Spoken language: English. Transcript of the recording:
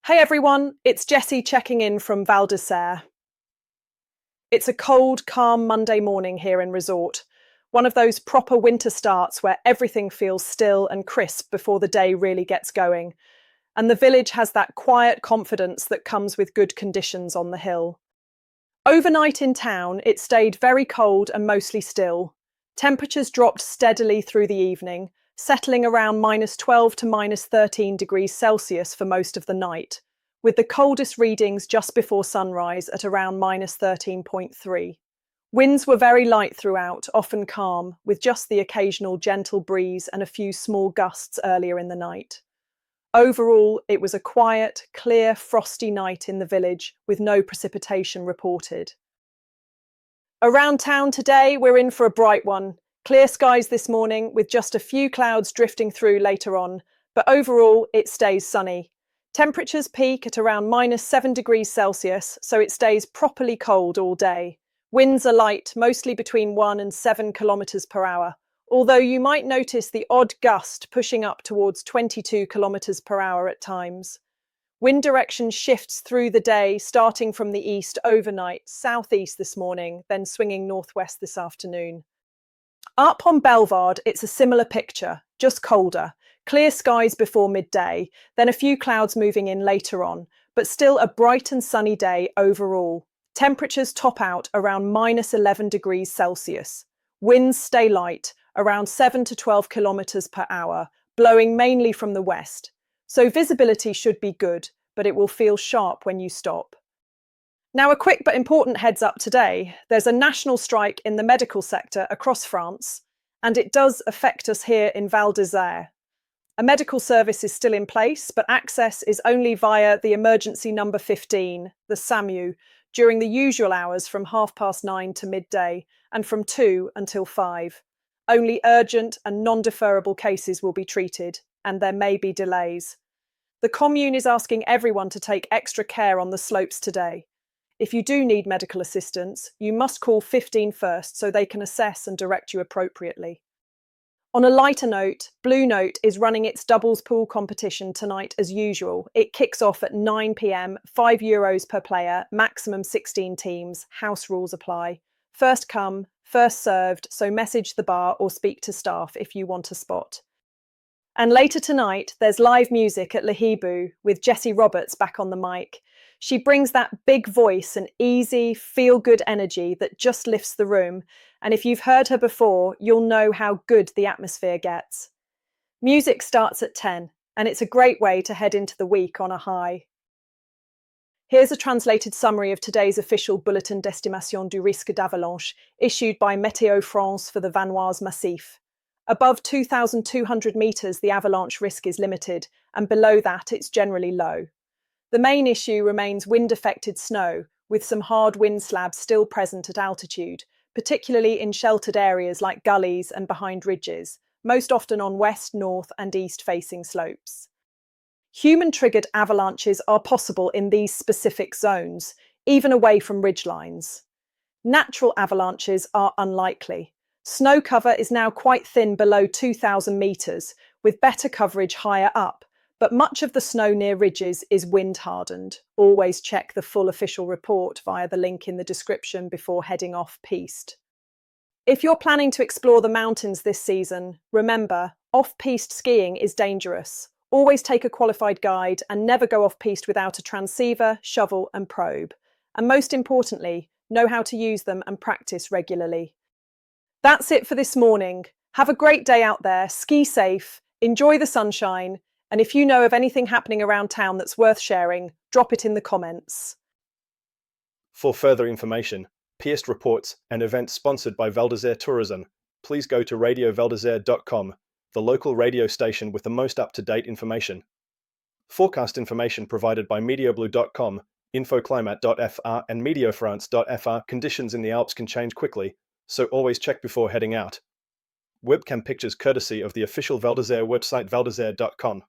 Hey everyone, it's Jessie checking in from Val d'Isere. It's a cold, calm Monday morning here in Resort. One of those proper winter starts where everything feels still and crisp before the day really gets going. And the village has that quiet confidence that comes with good conditions on the hill. Overnight in town, it stayed very cold and mostly still. Temperatures dropped steadily through the evening, settling around -12 to -13 degrees Celsius for most of the night, with the coldest readings just before sunrise at around -13.3. Winds were very light throughout, often calm, with just the occasional gentle breeze and a few small gusts earlier in the night. Overall, it was a quiet, clear, frosty night in the village, with no precipitation reported. Around town today, we're in for a bright one. Clear skies this morning, with just a few clouds drifting through later on, but overall, it stays sunny. Temperatures peak at around -7 degrees Celsius, so it stays properly cold all day. Winds are light, mostly between 1 and 7 kilometers per hour, although you might notice the odd gust pushing up towards 22 kilometers per hour at times. Wind direction shifts through the day, starting from the east overnight, southeast this morning, then swinging northwest this afternoon. Up on Bellevarde, it's a similar picture, just colder. Clear skies before midday, then a few clouds moving in later on, but still a bright and sunny day overall. Temperatures top out around -11 degrees Celsius. Winds stay light, around 7 to 12 kilometers per hour, blowing mainly from the west. So visibility should be good, but it will feel sharp when you stop. Now, a quick but important heads up today. There's a national strike in the medical sector across France, and it does affect us here in Val d'Isere. A medical service is still in place, but access is only via the emergency number 15, the SAMU, during the usual hours from 9:30 to midday, and from 2 until 5. Only urgent and non-deferrable cases will be treated, and there may be delays. The commune is asking everyone to take extra care on the slopes today. If you do need medical assistance, you must call 15 first so they can assess and direct you appropriately. On a lighter note, Blue Note is running its doubles pool competition tonight as usual. It kicks off at 9 p.m, €5 per player, maximum 16 teams, house rules apply. First come, first served, so message the bar or speak to staff if you want a spot. And later tonight, there's live music at Hibou with Jessie Roberts back on the mic. She brings that big voice and easy, feel-good energy that just lifts the room. And if you've heard her before, you'll know how good the atmosphere gets. Music starts at 10, and it's a great way to head into the week on a high. Here's a translated summary of today's official Bulletin d'Estimation du risque d'avalanche, issued by Météo France for the Vanoise Massif. Above 2,200 metres, the avalanche risk is limited, and below that, it's generally low. The main issue remains wind-affected snow, with some hard wind slabs still present at altitude, particularly in sheltered areas like gullies and behind ridges, most often on west, north, and east-facing slopes. Human-triggered avalanches are possible in these specific zones, even away from ridgelines. Natural avalanches are unlikely. Snow cover is now quite thin below 2,000 metres, with better coverage higher up, but much of the snow near ridges is wind-hardened. Always check the full official report via the link in the description before heading off-piste. If you're planning to explore the mountains this season, remember, off-piste skiing is dangerous. Always take a qualified guide and never go off-piste without a transceiver, shovel and probe. And most importantly, know how to use them and practice regularly. That's it for this morning. Have a great day out there, ski safe, enjoy the sunshine, and if you know of anything happening around town that's worth sharing, drop it in the comments. For further information, Piest reports, and events sponsored by Val d'Isere Tourism, please go to radioveldisere.com, the local radio station with the most up-to-date information. Forecast information provided by medioblue.com, infoclimat.fr and mediofrance.fr. Conditions in the Alps can change quickly, so always check before heading out. Webcam pictures courtesy of the official Val d'Isere website valdisere.com.